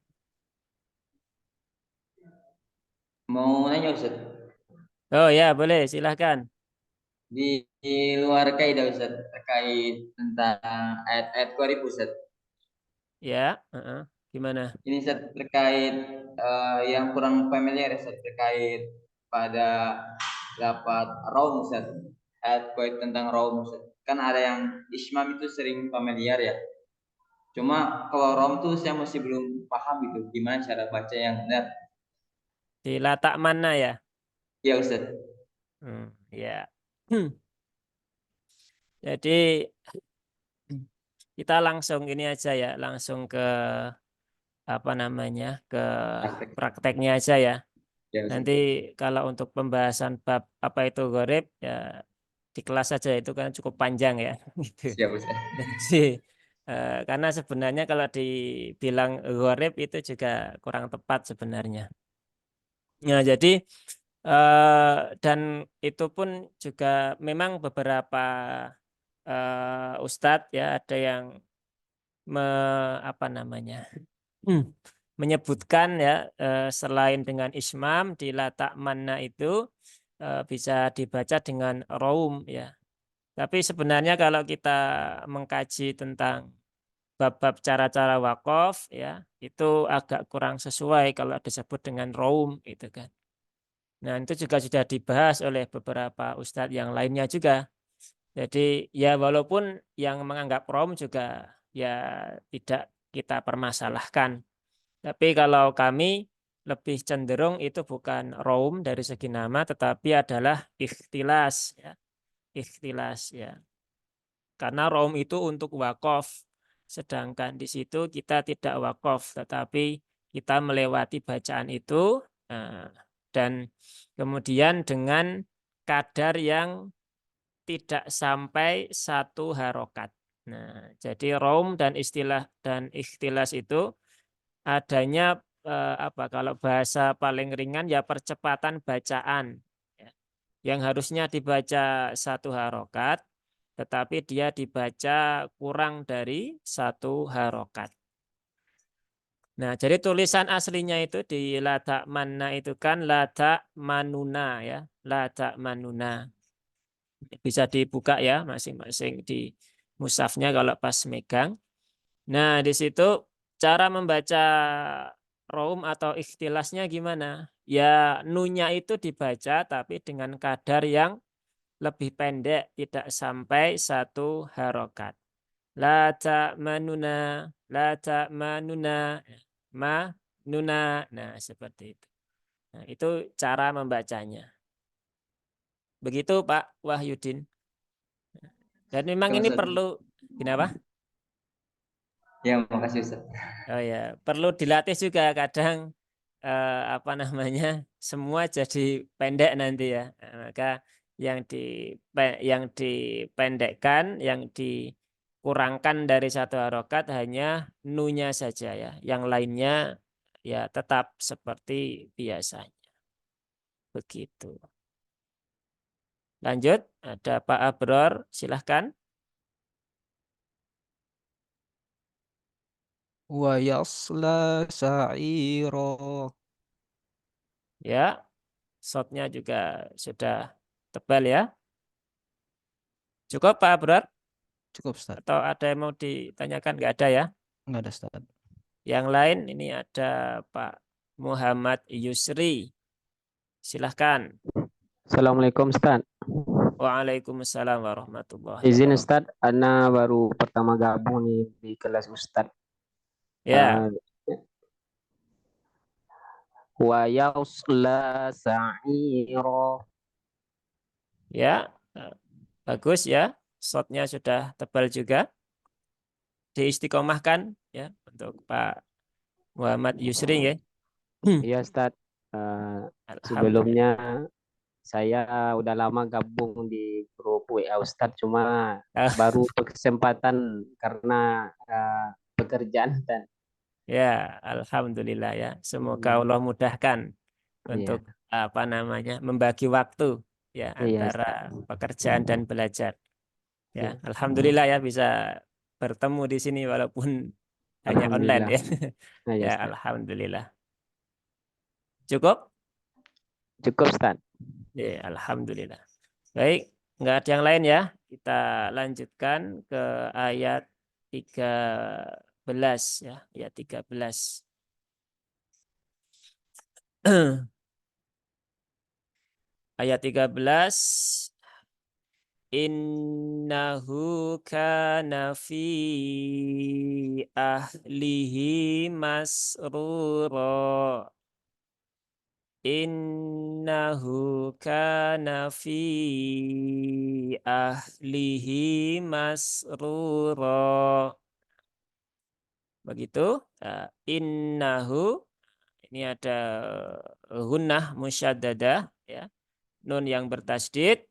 Mau nanya Ustaz, Oh ya, boleh. Silahkan. di luar kaidah Ustaz terkait tentang ayat-ayat Qur'an Ustaz. Ya, gimana? Ini Ustaz terkait yang kurang familiar Ustaz terkait pada dapat raum Ustaz. Ayat Qur'an tentang raum Ustaz. Kan ada yang ismam itu sering familiar ya. Cuma kalau raum tuh saya masih belum paham gitu gimana cara baca yang benar. Di latak mana ya? Ya Ustaz. Ya. Jadi kita langsung ini aja ya, langsung ke apa namanya, ke Praktek. prakteknya aja ya. Ya Ustaz. Nanti kalau untuk pembahasan bab apa itu gharib ya di kelas saja itu kan cukup panjang ya. Gitu. Siap Ustaz. Jadi karena sebenarnya kalau dibilang gharib itu juga kurang tepat sebenarnya. Nah, jadi dan itu pun juga memang beberapa ustadz ya ada yang apa namanya menyebutkan ya selain dengan ismam di latak manna itu bisa dibaca dengan raum ya. Tapi sebenarnya kalau kita mengkaji tentang bab-bab cara-cara wakaf ya itu agak kurang sesuai kalau disebut dengan raum itu kan. Nah, itu juga sudah dibahas oleh beberapa ustadz yang lainnya juga. Jadi ya walaupun yang menganggap rom juga ya tidak kita permasalahkan. Tapi kalau kami lebih cenderung itu bukan rom dari segi nama tetapi adalah ikhtilas ya. Ikhtilas ya. Karena rom itu untuk wakaf. Sedangkan di situ kita tidak wakaf tetapi kita melewati bacaan itu dan kemudian dengan kadar yang tidak sampai satu harokat. Nah, jadi raum dan istilah dan ikhtilas itu adanya apa? Kalau bahasa paling ringan ya percepatan bacaan, ya. Yang harusnya dibaca satu harokat, tetapi dia dibaca kurang dari satu harokat. Nah, jadi tulisan aslinya itu di lata manna itu kan lata manuna ya, lata manuna. Bisa dibuka ya masing-masing di mushafnya kalau pas megang. Nah, di situ cara membaca raum atau ikhtilasnya gimana? Ya, nunya itu dibaca tapi dengan kadar yang lebih pendek, tidak sampai satu harokat. La ta'manuna, la ta'manuna, ma nuna. Nah, seperti itu. Nah, itu cara membacanya. Begitu Pak Wahyudin. Dan memang Ya ini Ustaz. perlu, kenapa? Ya makasih Ustaz. Oh ya, perlu dilatih juga kadang apa namanya semua jadi pendek nanti ya. Nah, maka yang di yang dipendekkan, yang dikurangkan dari satu harokat hanya nunya saja ya. Yang lainnya ya tetap seperti biasanya. Begitu. Lanjut, ada Pak Abror, silahkan. Wa yasla sa'ira. Ya, shotnya juga sudah tebal ya. Cukup Pak Abror? Cukup, Ustaz. Atau ada yang mau ditanyakan? Nggak ada ya. Enggak ada, Ustaz. Yang lain ini ada Pak Muhammad Yusri. Silahkan. Assalamualaikum Ustaz. Waalaikumsalam warahmatullahi Izin wabarakatuh. Ustaz, Ana baru pertama gabung nih di kelas Ustaz. Ya, Wa yausla sa'iro. Ya, bagus ya. Shotnya sudah tebal juga. Diistiqomahkan ya untuk Pak Muhammad Yusri ya. Iya Ustadz. Alhamdulillah. Sebelumnya saya udah lama gabung di grup WA Ustadz, cuma baru berkesempatan karena pekerjaan dan Ya, alhamdulillah ya. Semoga Allah mudahkan untuk apa namanya membagi waktu ya Iya Ustadz. antara pekerjaan dan belajar. Ya, Iya. alhamdulillah ya bisa bertemu di sini walaupun hanya online ya. Nah, ya Ya, Ustadz. alhamdulillah. Cukup? Cukup Ustadz. Ya, alhamdulillah. Baik, nggak ada yang lain ya. Kita lanjutkan ke ayat 13 ya, ayat 13. Ayat 13. Innahu kana fi ahlihi masrura. Innahu kana fi ahlihi masrura. Begitu. Innahu ini ada gunnah musyaddadah ya. Nun yang bertasydid,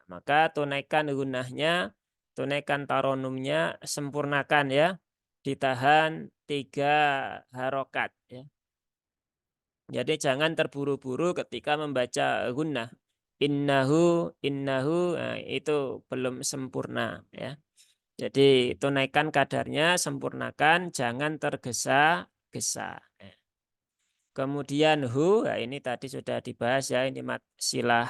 maka tunaikan gunnahnya, tunaikan taronumnya, sempurnakan ya. Ditahan 3 harokat ya. Jadi jangan terburu-buru ketika membaca gunnah. Innahu, nah, itu belum sempurna ya. Jadi tunaikan kadarnya, sempurnakan, jangan tergesa-gesa. Ya. Kemudian hu, nah ini tadi sudah dibahas ya, ini mat silah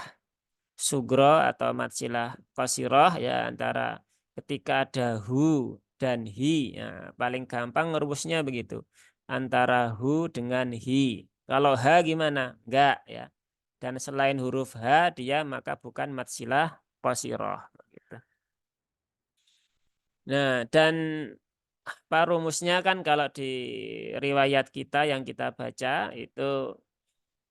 sugro atau mat silah qasiroh ya, antara ketika ada hu dan hi. Nah, paling gampang ngerusnya begitu. Antara hu dengan hi. Kalau ha gimana? Enggak ya. Dan selain huruf ha dia maka bukan mat silah qasiroh gitu. Nah, dan apa rumusnya kan kalau di riwayat kita yang kita baca itu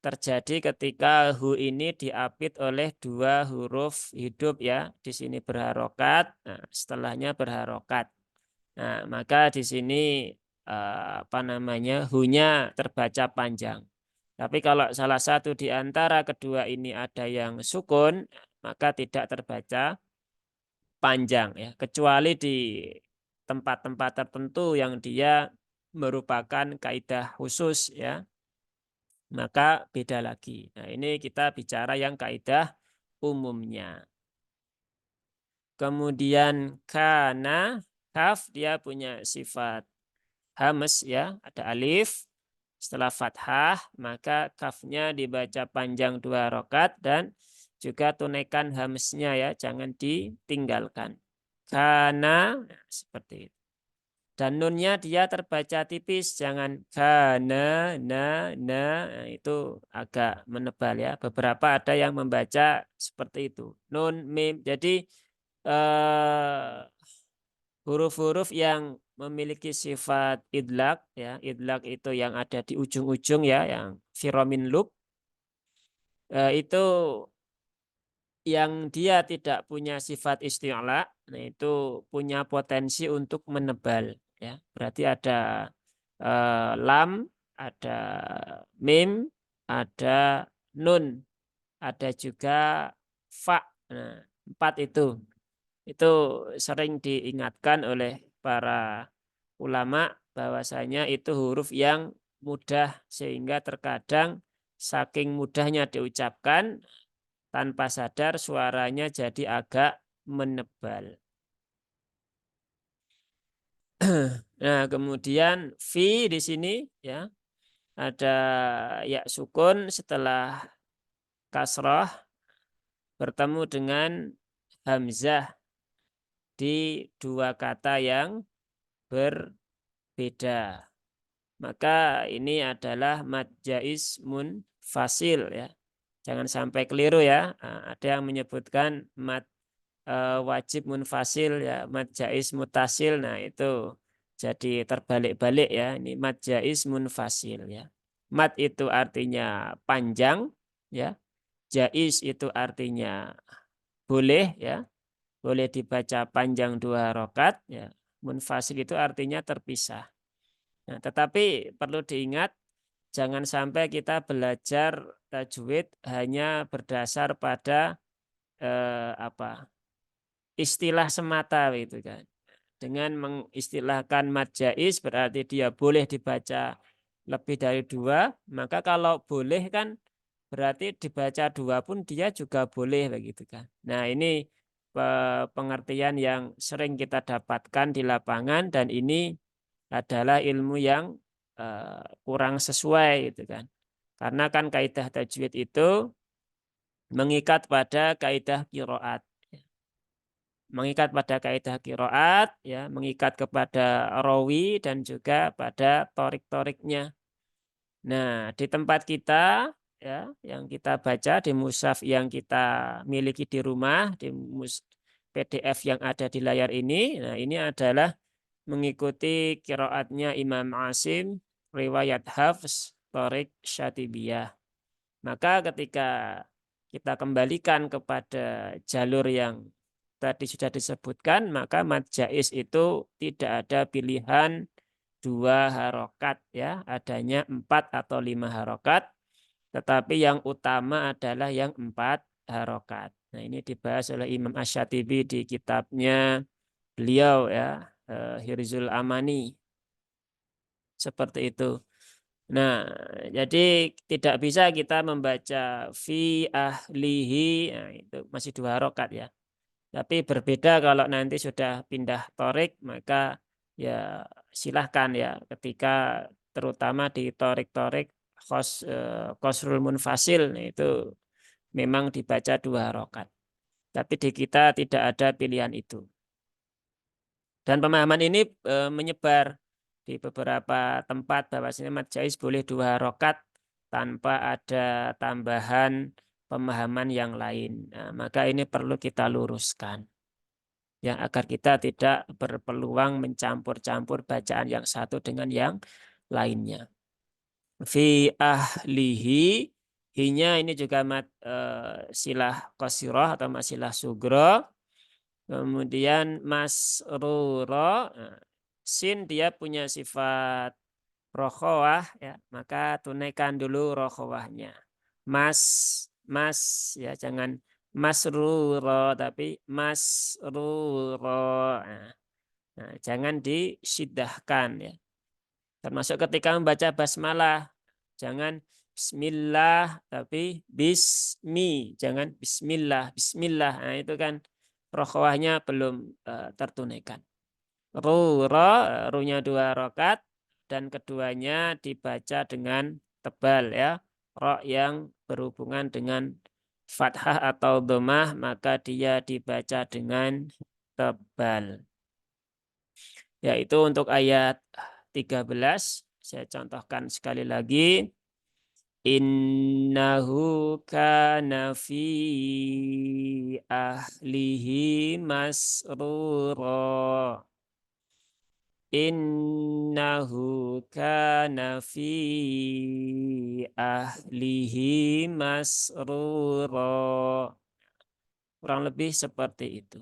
terjadi ketika hu ini diapit oleh 2 huruf hidup ya. Di sini berharokat, nah, setelahnya berharokat. Nah, maka di sini apa namanya hu-nya terbaca panjang. Tapi kalau salah satu di antara kedua ini ada yang sukun, maka tidak terbaca panjang ya, kecuali di tempat-tempat tertentu yang dia merupakan kaidah khusus ya, maka beda lagi. Nah, ini kita bicara yang kaidah umumnya. Kemudian kana, kaf dia punya sifat hamas ya, ada alif. Setelah fathah, maka kafnya dibaca panjang 2 rokat dan juga tunaikan hamsnya ya, jangan ditinggalkan. Kana, seperti itu. Dan nunnya dia terbaca tipis, jangan kana, na, nah, itu agak menebal ya. Beberapa ada yang membaca seperti itu. Nun, mim, jadi huruf-huruf yang memiliki sifat idlak ya, idlak itu yang ada di ujung-ujung ya, yang firomin lub itu yang dia tidak punya sifat isti'la, nah itu punya potensi untuk menebal ya. Berarti ada lam, ada mim, ada nun, ada juga fa. Nah, 4 itu sering diingatkan oleh para ulama bahwasanya itu huruf yang mudah, sehingga terkadang saking mudahnya diucapkan tanpa sadar suaranya jadi agak menebal. Nah, kemudian fi di sini ya ada ya sukun setelah kasrah bertemu dengan hamzah di 2 kata yang berbeda. Maka ini adalah mad jaiz munfasil ya. Jangan sampai keliru ya. Nah, ada yang menyebutkan mad wajib munfasil ya, mad jaiz mutasil. Nah, itu jadi terbalik-balik ya. Ini mad jaiz munfasil ya. Mad itu artinya panjang ya. Jaiz itu artinya boleh ya, boleh dibaca panjang 2 harokat ya. Munfasil itu artinya terpisah. Nah, tetapi perlu diingat jangan sampai kita belajar tajwid hanya berdasar pada istilah semata gitu kan. Dengan mengistilahkan mad jaiz berarti dia boleh dibaca lebih dari 2, maka kalau boleh kan berarti dibaca 2 pun dia juga boleh begitu kan. Nah, ini pengertian yang sering kita dapatkan di lapangan dan ini adalah ilmu yang kurang sesuai gitu kan. Karena kan kaidah tajwid itu mengikat pada kaidah qiraat. Mengikat pada kaidah qiraat ya, mengikat kepada rawi dan juga pada torik-toriknya. Nah, di tempat kita ya, yang kita baca di mushaf yang kita miliki di rumah, di PDF yang ada di layar ini, nah ini adalah mengikuti qiraatnya Imam Asim, riwayat Hafs, Torik, Syatibiyah. Maka ketika kita kembalikan kepada jalur yang tadi sudah disebutkan, maka mad jaiz itu tidak ada pilihan 2 harokat ya, adanya 4 atau 5 harokat, tetapi yang utama adalah yang 4 harokat. Nah, ini dibahas oleh Imam Asy-Syatibi di kitabnya beliau ya, Hirzul Amani. Seperti itu. Nah, jadi tidak bisa kita membaca fi ahlihi, nah, itu masih 2 harokat ya. Tapi berbeda kalau nanti sudah pindah torik, maka ya silahkan ya ketika terutama di torik-torik qasrul munfasil, nah itu memang dibaca 2 harokat. Tapi di kita tidak ada pilihan itu. Dan pemahaman ini menyebar di beberapa tempat bahwasanya mad jaiz boleh 2 harokat tanpa ada tambahan pemahaman yang lain. Nah, maka ini perlu kita luruskan. Ya, agar kita tidak berpeluang mencampur-campur bacaan yang satu dengan yang lainnya. Fi ahlihi, hinya ini juga silah qasirah atau masilah sugro. Kemudian masruro, sin dia punya sifat rokhawah ya, maka tunaikan dulu rokhawahnya. Mas ya, jangan masruro tapi masruro. Nah, jangan disyidahkan ya. Termasuk ketika membaca basmalah, jangan bismillah tapi bismi, jangan bismillah, bismillah. Nah, itu kan rokhawahnya belum tertunaikan. Runya 2 harokat dan keduanya dibaca dengan tebal ya. Ro yang berhubungan dengan fathah atau dhammah maka dia dibaca dengan tebal. Yaitu untuk ayat 13 saya contohkan sekali lagi. Innahu kana fi ahlihi masrura. Innahu kana fi ahlihi masrura. Kurang lebih seperti itu.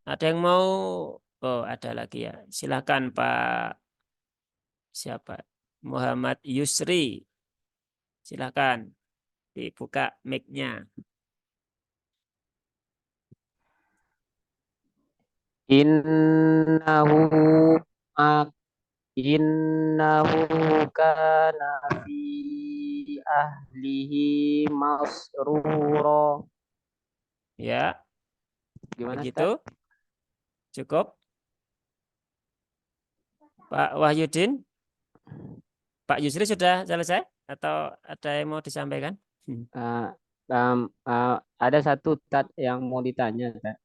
Ada yang mau? Oh, ada lagi ya. Silakan Pak. Siapa? Muhammad Yusri. Silakan dibuka mic-nya. Innahu kana fi ahlihi masrura. Ya, Gimana begitu? Cukup? Pak Wahyudin? Pak Yusri sudah selesai? Atau ada yang mau disampaikan? Ada satu Ustaz yang mau ditanya, Ustaz.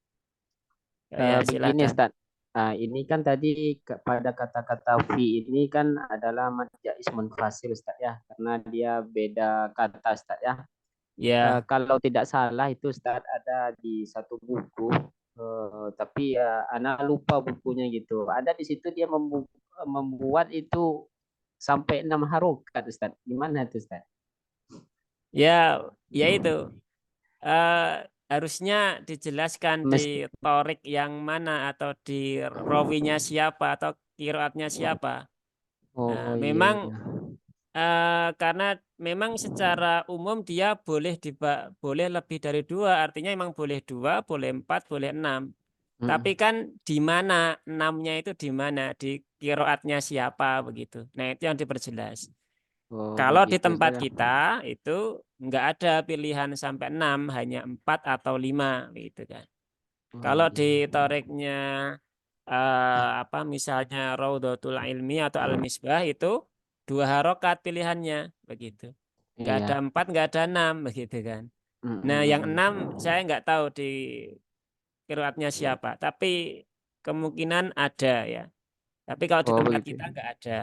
Ya, Begini, silakan. Ustaz. Ini kan tadi pada kata-kata fi ini kan adalah mad jaiz munfasil, Ustaz ya, karena dia beda kata, Ustaz ya. Ya, Kalau tidak salah itu Ustaz ada di satu buku, tapi anak lupa bukunya gitu. Ada di situ dia membuat itu sampai 6 harokat, Ustaz. Gimana itu, Ustaz? ya itu. harusnya dijelaskan Mes- di torik yang mana atau di rawinya siapa atau qiraatnya siapa. Oh Nah, iya, memang iya. karena memang secara umum dia boleh lebih dari 2, artinya memang boleh 2, boleh 4, boleh 6. Tapi kan di mana 6-nya itu di mana? Di qiraatnya siapa begitu. Nah, itu yang diperjelas. Oh Kalau di begitu tempat Ustaz. kita itu nggak ada pilihan sampai 6, hanya 4 atau 5 gitu kan. Oh, Kalau iya. di toriknya misalnya Raudhatul Ilmi atau Al-Misbah itu 2 harokat pilihannya begitu. Nggak ada Iya. 4, nggak ada 6 begitu kan. Mm, Nah, mm, yang mm. 6 saya nggak tahu di qiraatnya siapa, tapi kemungkinan ada ya. Tapi kalau di Oh tempat begitu. kita nggak ada.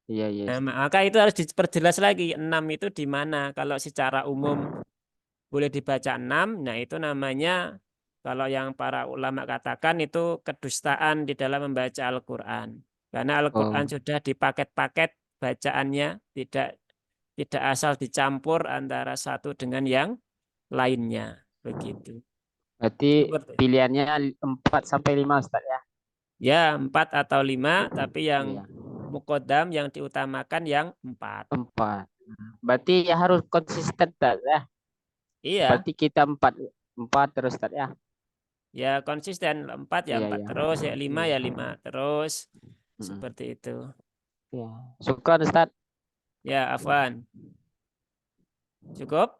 Iya, iya. Nah, Ustaz. maka itu harus diperjelas lagi 6 itu di mana. Kalau secara umum boleh dibaca 6, nah itu namanya kalau yang para ulama katakan itu kedustaan di dalam membaca Al-Qur'an. Karena Al-Qur'an Oh, sudah dipaket-paket bacaannya, tidak asal dicampur antara satu dengan yang lainnya. Begitu. berarti Seperti pilihannya 4 sampai 5 Ustaz ya. ya 4 atau 5, tapi yang Iya, muqaddam yang diutamakan yang 4. 4. Berarti ya harus konsisten Ustaz ya. Iya, Seperti kita 4 terus Ustaz ya. ya konsisten 4 ya Iya, 4 iya. terus, ya 5 Iya. ya 5 terus. Mm. Seperti itu. Iya. Syukran Ustaz. Ya, Afwan. Cukup?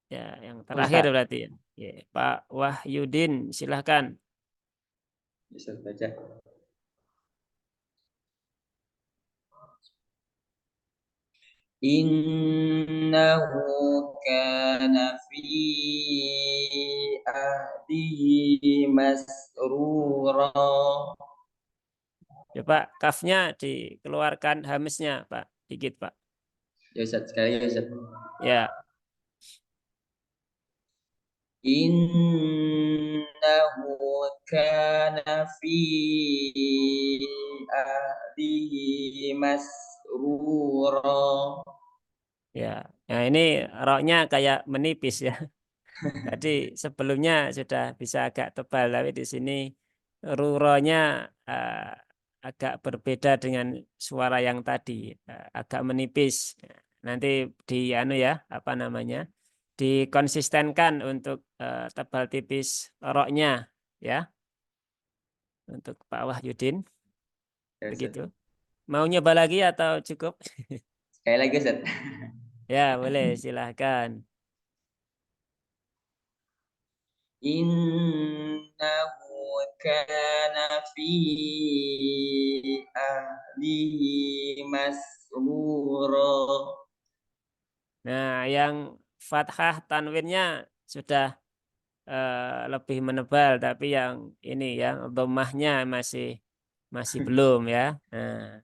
Ya, yang terakhir Ustaz. berarti ya. Ya, Pak Wahyudin, silahkan. Bisa baca. Innahu kana fi ahdihi masrura. Coba kafnya dikeluarkan hamisnya, Pak. Dikit, Pak. Ya Ustaz, sekali ya Ustaz. Ya, Innahu kana fi ahdihi masrura. ya. Nah, ini roknya kayak menipis ya. Tadi sebelumnya sudah bisa agak tebal, tapi di sini ruronya agak berbeda dengan suara yang tadi, agak menipis. Nanti apa namanya, dikonsistenkan untuk tebal tipis roknya, ya, untuk Pak Wahyudin, Ya Ustaz. begitu. Mau nyoba lagi atau cukup? Sekali lagi Ustaz. Ya, boleh, silahkan. Innahu kana fi ahlihi masrura. Nah, yang fathah tanwinnya sudah lebih menebal, tapi yang ini yang dhammahnya masih belum ya. Nah,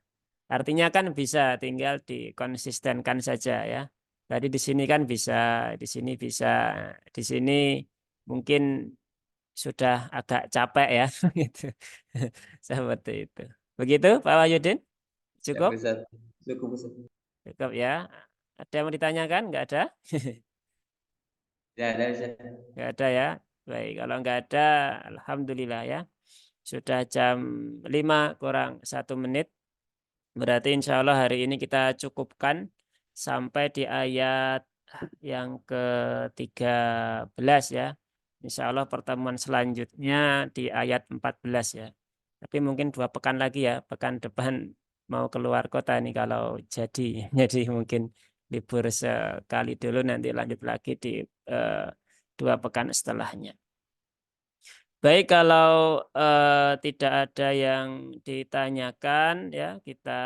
artinya kan bisa, tinggal dikonsistenkan saja ya. Tadi di sini kan bisa, di sini bisa, di sini mungkin sudah agak capek ya, gitu. Seperti itu. Begitu, Pak Wahyudin? Ya Cukup? Ustaz. Cukup Ustaz. Cukup ya. Ada yang mau ditanyakan? Nggak ada? Ya ada Ustaz. Nggak ada ya. Baik, kalau nggak ada, alhamdulillah ya. Sudah jam 5 kurang 1 menit. Berarti insya Allah hari ini kita cukupkan sampai di ayat yang ke-13 ya. Insya Allah pertemuan selanjutnya di ayat 14 ya. Tapi mungkin 2 pekan lagi ya. Pekan depan mau keluar kota nih kalau jadi. Jadi mungkin libur sekali dulu, nanti lanjut lagi di 2 pekan setelahnya. Baik, kalau tidak ada yang ditanyakan ya, kita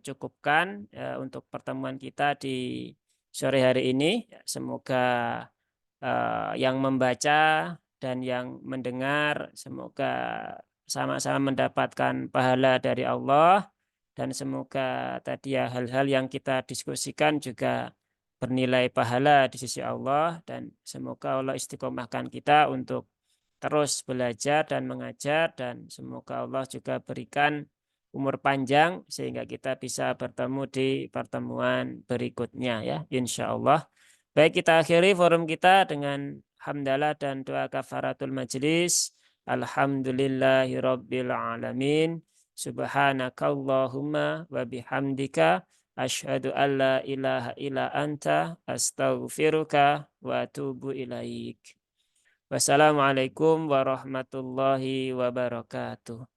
cukupkan untuk pertemuan kita di sore hari ini. Semoga yang membaca dan yang mendengar semoga sama-sama mendapatkan pahala dari Allah, dan semoga tadi ya hal-hal yang kita diskusikan juga bernilai pahala di sisi Allah, dan semoga Allah istiqomahkan kita untuk terus belajar dan mengajar, dan semoga Allah juga berikan umur panjang sehingga kita bisa bertemu di pertemuan berikutnya ya, insya Allah. Baik, kita akhiri forum kita dengan hamdalah dan doa kafaratul majlis. Alhamdulillahirabbil alamin. Subhanakallahumma wa bihamdika asyhadu an la ilaha illa anta astaghfiruka wa atubu ilaik. Wassalamualaikum warahmatullahi wabarakatuh.